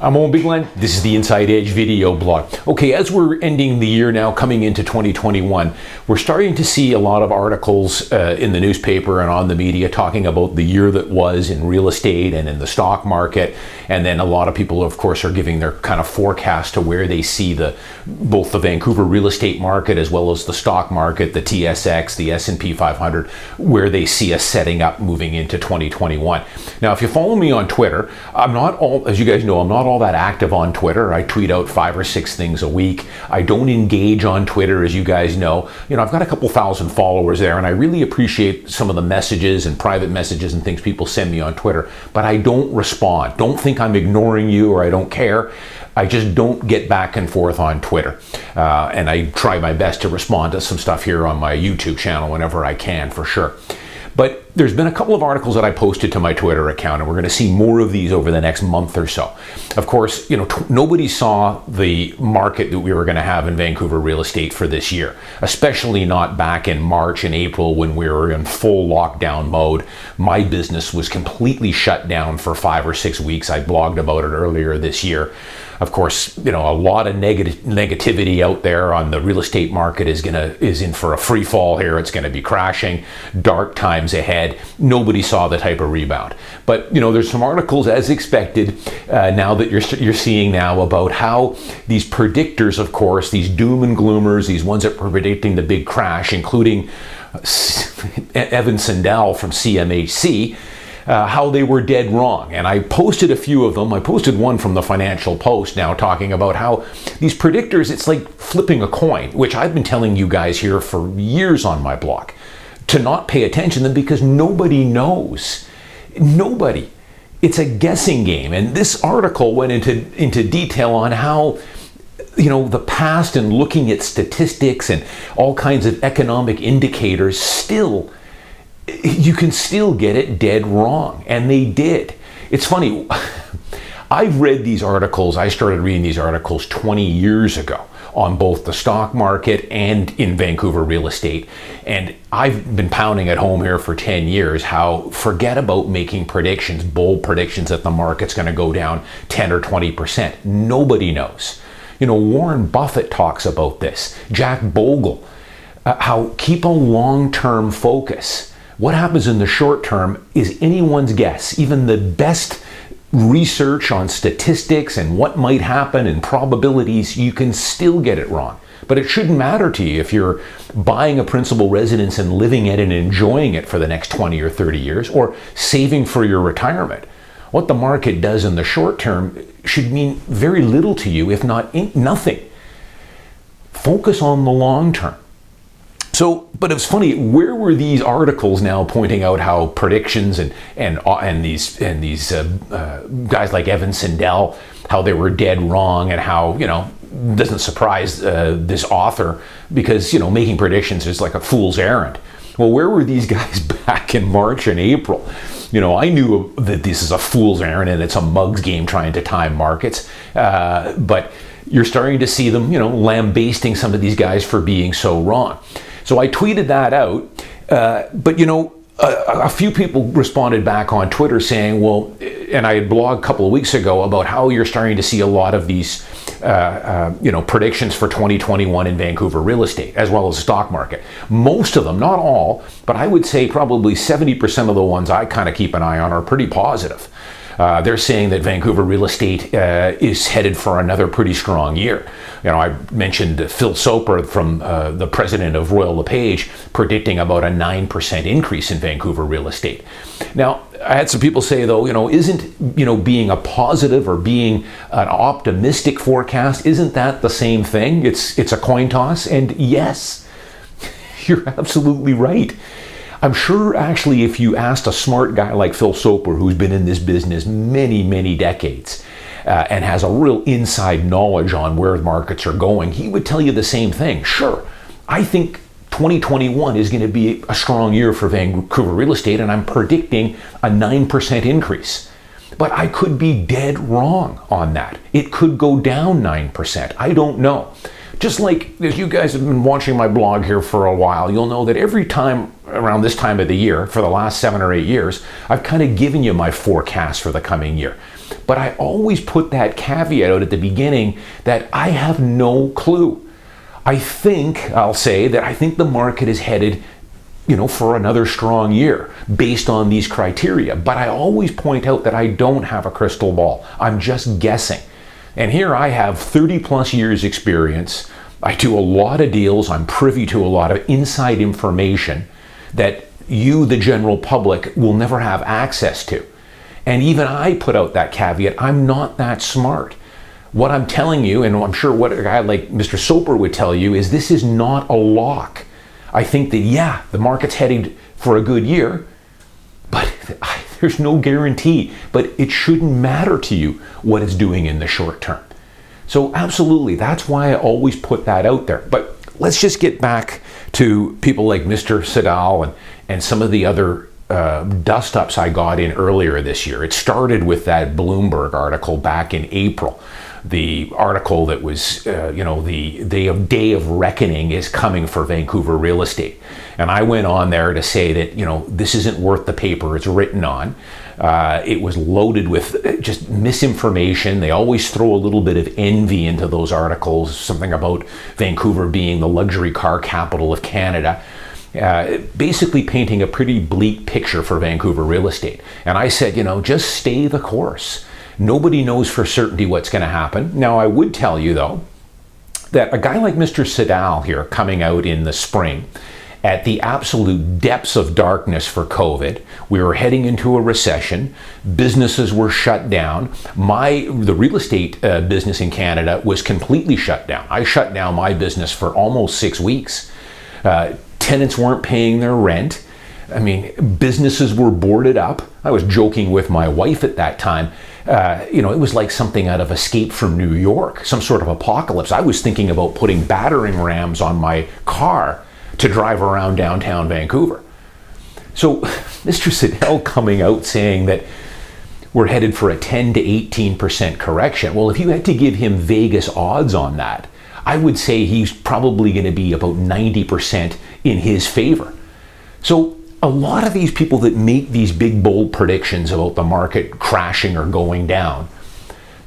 I'm Owen Bigland. This is the Inside Edge video blog. Okay, as we're ending the year now, coming into 2021, we're starting to see a lot of articles in the newspaper and on the media talking about the year that was in real estate and in the stock market. And then a lot of people, of course, are giving their kind of forecast to where they see both the Vancouver real estate market as well as the stock market, the TSX, the S&P 500, where they see us setting up moving into 2021. Now, if you follow me on Twitter, as you guys know, I'm not all that active on Twitter. I tweet out 5 or 6 things a week. I don't engage on Twitter, as you guys know. I've got a couple thousand followers there, and I really appreciate some of the messages and private messages and things people send me on Twitter, but I don't respond. Don't think I'm ignoring you or I don't care. I just don't get back and forth on Twitter. And I try my best to respond to some stuff here on my YouTube channel whenever I can, for sure. But there's been a couple of articles that I posted to my Twitter account, and we're going to see more of these over the next month or so. Of course, nobody saw the market that we were going to have in Vancouver real estate for this year, especially not back in March and April when we were in full lockdown mode. My business was completely shut down for 5 or 6 weeks. I blogged about it earlier this year. Of course, a lot of negativity out there on the real estate market is in for a free fall here. It's going to be crashing. Dark times ahead. Nobody saw the type of rebound. But there's some articles, as expected, now that you're seeing now about how these predictors, of course, these doom and gloomers, these ones that were predicting the big crash, including Evan Sandell from CMHC. How they were dead wrong. And I posted a few of them. I posted one from the Financial Post now talking about how these predictors, it's like flipping a coin, which I've been telling you guys here for years on my blog, to not pay attention to them because nobody knows. Nobody. It's a guessing game. And this article went into detail on how the past and looking at statistics and all kinds of economic indicators you can still get it dead wrong. And they did. It's funny. I've read these articles. I started reading these articles 20 years ago on both the stock market and in Vancouver real estate. And I've been pounding at home here for 10 years how forget about making predictions, bold predictions that the market's going to go down 10 or 20%. Nobody knows. Warren Buffett talks about this. Jack Bogle, how keep a long-term focus. What happens in the short term is anyone's guess. Even the best research on statistics and what might happen and probabilities, you can still get it wrong. But it shouldn't matter to you if you're buying a principal residence and living it and enjoying it for the next 20 or 30 years, or saving for your retirement. What the market does in the short term should mean very little to you, if not nothing. Focus on the long term. But it's funny, where were these articles now pointing out how predictions and these guys like Evan Sandell, how they were dead wrong, and how, doesn't surprise this author because, making predictions is like a fool's errand. Well, where were these guys back in March and April? I knew that this is a fool's errand and it's a mug's game trying to time markets, but you're starting to see them, lambasting some of these guys for being so wrong. So I tweeted that out, but a few people responded back on Twitter saying, well, and I had blogged a couple of weeks ago about how you're starting to see a lot of these, predictions for 2021 in Vancouver real estate, as well as the stock market. Most of them, not all, but I would say probably 70% of the ones I kind of keep an eye on are pretty positive. They're saying that Vancouver real estate is headed for another pretty strong year. I mentioned Phil Soper from the president of Royal LePage predicting about a 9% increase in Vancouver real estate. Now, I had some people say, though, isn't, being a positive or being an optimistic forecast, isn't that the same thing? It's a coin toss. And yes, you're absolutely right. I'm sure, actually, if you asked a smart guy like Phil Soper, who's been in this business many, many decades, and has a real inside knowledge on where markets are going, he would tell you the same thing. Sure, I think 2021 is going to be a strong year for Vancouver real estate, and I'm predicting a 9% increase. But I could be dead wrong on that. It could go down 9%. I don't know. Just like, as you guys have been watching my blog here for a while, you'll know that every time around this time of the year, for the last 7 or 8 years, I've kind of given you my forecast for the coming year. But I always put that caveat out at the beginning that I have no clue. I'll say that I think the market is headed, for another strong year based on these criteria. But I always point out that I don't have a crystal ball. I'm just guessing. And here I have 30 plus years experience. I do a lot of deals. I'm privy to a lot of inside information that you, the general public, will never have access to. And even I put out that caveat, I'm not that smart. What I'm telling you, and I'm sure what a guy like Mr. Soper would tell you, is this is not a lock. I think that, the market's heading for a good year, but there's no guarantee. But it shouldn't matter to you what it's doing in the short term. So absolutely, that's why I always put that out there. But let's just get back to people like Mr. Siddall and some of the other dust-ups I got in earlier this year. It started with that Bloomberg article back in April. The article that was, the day of reckoning is coming for Vancouver real estate. And I went on there to say that, this isn't worth the paper it's written on. It was loaded with just misinformation. They always throw a little bit of envy into those articles, something about Vancouver being the luxury car capital of Canada. Basically painting a pretty bleak picture for Vancouver real estate. And I said, just stay the course. Nobody knows for certainty what's going to happen. Now, I would tell you, though, that a guy like Mr. Siddall here coming out in the spring at the absolute depths of darkness for COVID, we were heading into a recession, businesses were shut down. The real estate business in Canada was completely shut down. I shut down my business for almost 6 weeks. Tenants weren't paying their rent. Businesses were boarded up. I was joking with my wife at that time. It was like something out of Escape from New York, some sort of apocalypse. I was thinking about putting battering rams on my car to drive around downtown Vancouver. So Mr. Siddall coming out saying that we're headed for a 10 to 18% correction. Well, if you had to give him Vegas odds on that, I would say he's probably going to be about 90% in his favor. So a lot of these people that make these big, bold predictions about the market crashing or going down,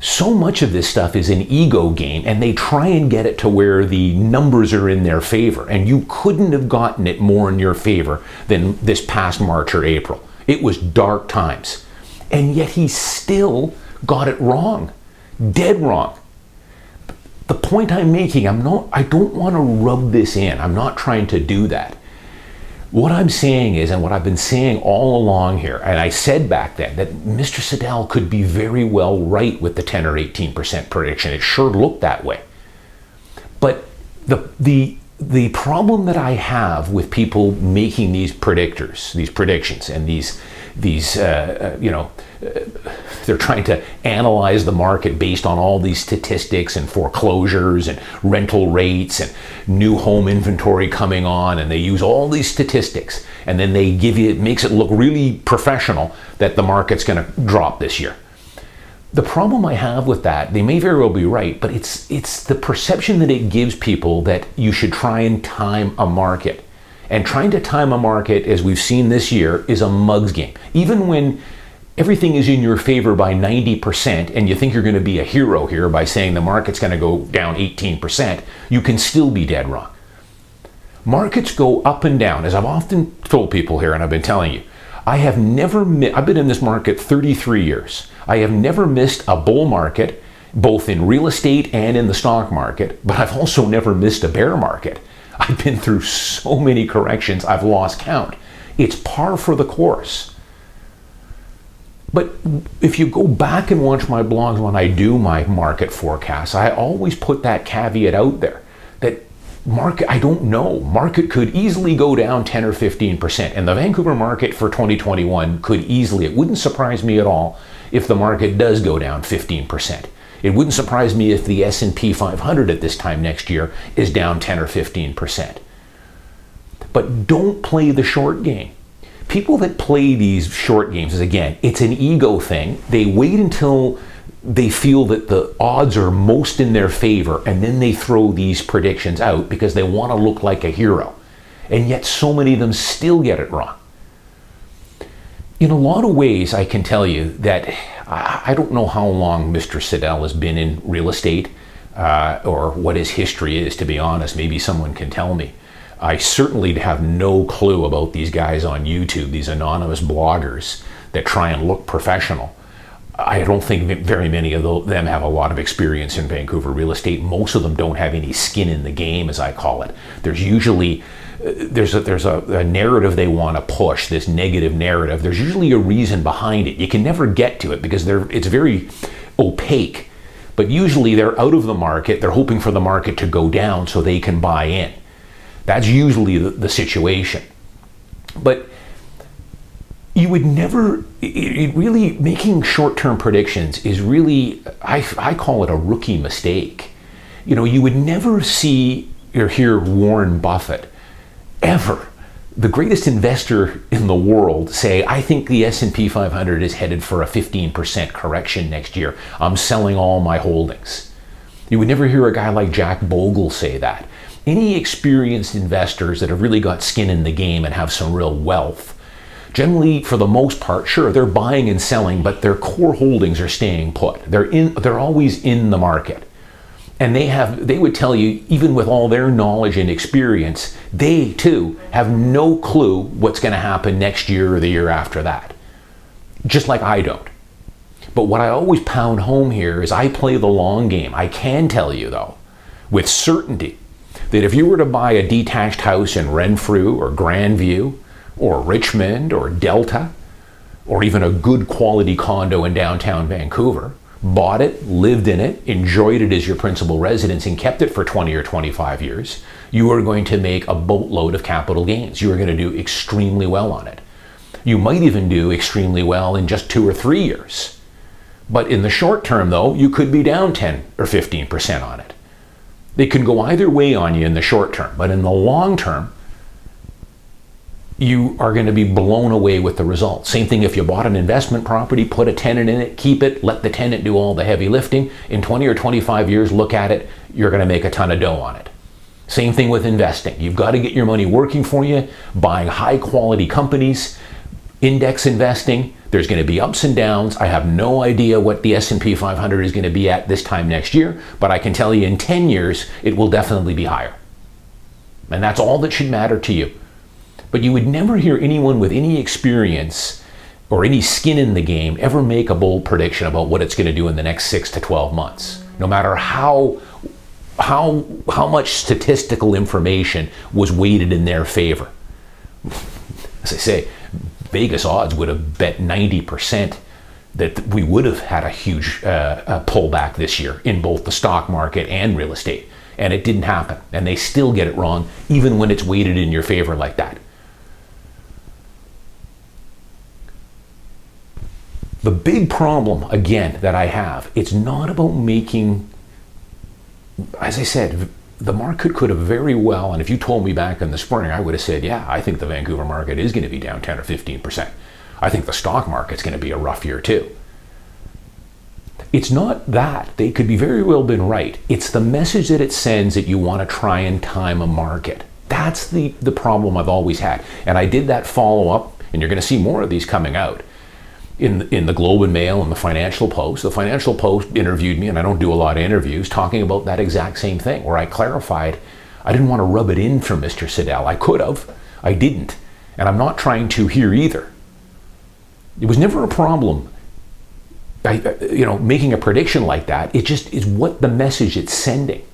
so much of this stuff is an ego game, and they try and get it to where the numbers are in their favor. And you couldn't have gotten it more in your favor than this past March or April. It was dark times. And yet he still got it wrong. Dead wrong. The point I'm making, I don't want to rub this in. I'm not trying to do that. What I'm saying is, and what I've been saying all along here, and I said back then, that Mr. Siddall could be very well right with the 10 or 18% prediction. It sure looked that way. But the problem that I have with people making these predictions, and they're trying to analyze the market based on all these statistics and foreclosures and rental rates and new home inventory coming on, and they use all these statistics, and then it makes it look really professional that the market's going to drop this year. The problem I have with that, they may very well be right, but it's the perception that it gives people that you should try and time a market. And trying to time a market, as we've seen this year, is a mug's game. Even when everything is in your favor by 90% and you think you're going to be a hero here by saying the market's going to go down 18%, you can still be dead wrong. Markets go up and down. As I've often told people here, and I've been telling you, I've been in this market 33 years. I have never missed a bull market, both in real estate and in the stock market, but I've also never missed a bear market. I've been through so many corrections, I've lost count. It's par for the course. But if you go back and watch my blogs when I do my market forecasts, I always put that caveat out there that market, I don't know. Market could easily go down 10 or 15%. And the Vancouver market for 2021 could easily, it wouldn't surprise me at all if the market does go down 15%. It wouldn't surprise me if the S&P 500 at this time next year is down 10 or 15%. But don't play the short game. People that play these short games, again, it's an ego thing. They wait until they feel that the odds are most in their favor, and then they throw these predictions out because they want to look like a hero. And yet so many of them still get it wrong. In a lot of ways, I can tell you that I don't know how long Mr. Siddell has been in real estate or what his history is, to be honest. Maybe someone can tell me. I certainly have no clue about these guys on YouTube, these anonymous bloggers that try and look professional. I don't think very many of them have a lot of experience in Vancouver real estate. Most of them don't have any skin in the game, as I call it. There's usually there's a narrative they want to push, this negative narrative. There's usually a reason behind it. You can never get to it because it's very opaque. But usually they're out of the market. They're hoping for the market to go down so they can buy in. That's usually the situation. But you would never, really, making short-term predictions is really, I call it a rookie mistake. You would never see or hear Warren Buffett, ever, the greatest investor in the world, say, I think the S&P 500 is headed for a 15% correction next year. I'm selling all my holdings. You would never hear a guy like Jack Bogle say that. Any experienced investors that have really got skin in the game and have some real wealth, generally, for the most part, sure, they're buying and selling, but their core holdings are staying put. They're always in the market. And they would tell you, even with all their knowledge and experience, they too have no clue what's going to happen next year or the year after that. Just like I don't. But what I always pound home here is I play the long game. I can tell you, though, with certainty, that if you were to buy a detached house in Renfrew or Grandview or Richmond or Delta, or even a good quality condo in downtown Vancouver, bought it, lived in it, enjoyed it as your principal residence, and kept it for 20 or 25 years, you are going to make a boatload of capital gains. You are going to do extremely well on it. You might even do extremely well in just 2 or 3 years. But in the short term, though, you could be down 10 or 15% on it. They can go either way on you in the short term, but in the long term, you are going to be blown away with the results. Same thing if you bought an investment property, put a tenant in it, keep it, let the tenant do all the heavy lifting. In 20 or 25 years, look at it, you're going to make a ton of dough on it. Same thing with investing. You've got to get your money working for you, buying high quality companies, index investing. There's going to be ups and downs. I have no idea what the S&P 500 is going to be at this time next year, but I can tell you in 10 years, it will definitely be higher. And that's all that should matter to you. But you would never hear anyone with any experience or any skin in the game ever make a bold prediction about what it's going to do in the next 6 to 12 months, no matter how much statistical information was weighted in their favor. As I say, Vegas odds would have bet 90% that we would have had a huge pullback this year in both the stock market and real estate. And it didn't happen. And they still get it wrong, even when it's weighted in your favor like that. The big problem, again, that I have, it's not about making, as I said, the market could have very well, and if you told me back in the spring, I would have said, yeah, I think the Vancouver market is going to be down 10 or 15%. I think the stock market's going to be a rough year too. It's not that. They could be very well been right. It's the message that it sends that you want to try and time a market. That's the problem I've always had. And I did that follow-up, and you're going to see more of these coming out, in the Globe and Mail and the Financial Post. The Financial Post interviewed me, and I don't do a lot of interviews, talking about that exact same thing, where I clarified I didn't want to rub it in for Mr. Siddell. I could have. I didn't. And I'm not trying to here either. It was never a problem, making a prediction like that. It just is what the message it's sending.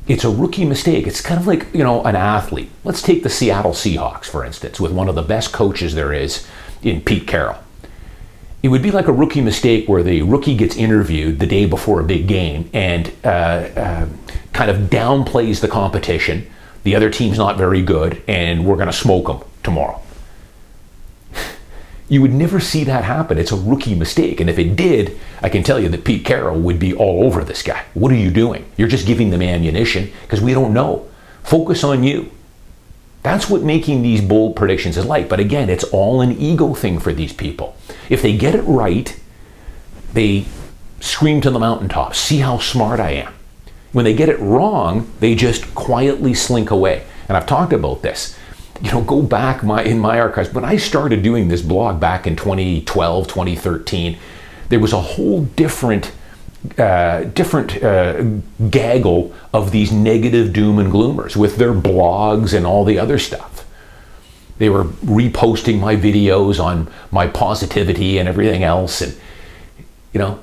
It's a rookie mistake. It's kind of like, an athlete. Let's take the Seattle Seahawks, for instance, with one of the best coaches there is in Pete Carroll. It would be like a rookie mistake where the rookie gets interviewed the day before a big game and kind of downplays the competition. The other team's not very good, and we're going to smoke them tomorrow. You would never see that happen. It's a rookie mistake. And if it did, I can tell you that Pete Carroll would be all over this guy. What are you doing? You're just giving them ammunition because we don't know. Focus on you. That's what making these bold predictions is like. But again, it's all an ego thing for these people. If they get it right, they scream to the mountaintops, see how smart I am. When they get it wrong, they just quietly slink away. And I've talked about this. go back in my archives. When I started doing this blog back in 2012, 2013, there was a whole different gaggle of these negative doom and gloomers with their blogs and all the other stuff. They were reposting my videos on my positivity and everything else, and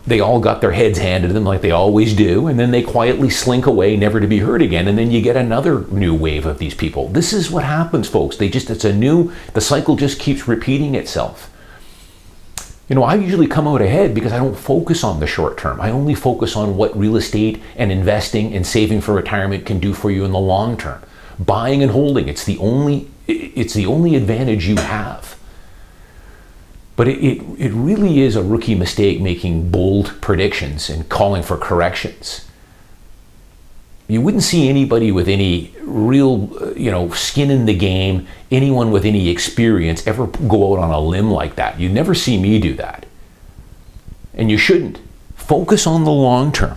they all got their heads handed to them like they always do, and then they quietly slink away, never to be heard again, and then you get another new wave of these people. This is what happens, folks. The cycle just keeps repeating itself. I usually come out ahead because I don't focus on the short term. I only focus on what real estate and investing and saving for retirement can do for you in the long term. Buying and holding, it's the only advantage you have. But it really is a rookie mistake making bold predictions and calling for corrections. You wouldn't see anybody with any real, skin in the game, anyone with any experience ever go out on a limb like that. You never see me do that. And you shouldn't. Focus on the long term.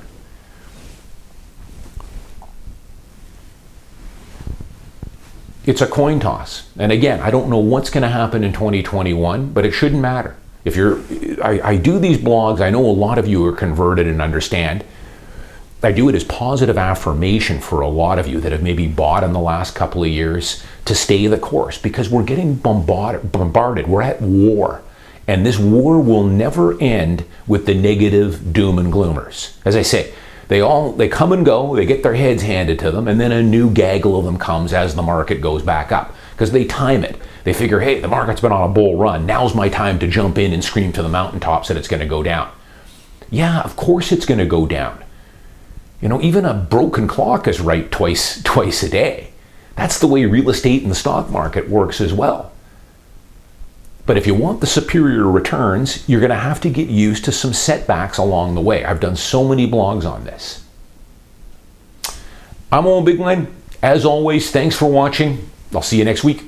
It's a coin toss. And again, I don't know what's going to happen in 2021, but it shouldn't matter. I do these blogs, I know a lot of you are converted and understand. I do it as positive affirmation for a lot of you that have maybe bought in the last couple of years to stay the course, because we're getting bombarded. We're at war. And this war will never end with the negative doom and gloomers. As I say, they come and go, they get their heads handed to them, and then a new gaggle of them comes as the market goes back up, because they time it. They figure, hey, the market's been on a bull run. Now's my time to jump in and scream to the mountaintops that it's going to go down. Yeah, of course it's going to go down. Even a broken clock is right twice a day. That's the way real estate and the stock market works as well. But if you want the superior returns, you're going to have to get used to some setbacks along the way. I've done so many blogs on this. I'm Owen Bigland. As always, thanks for watching. I'll see you next week.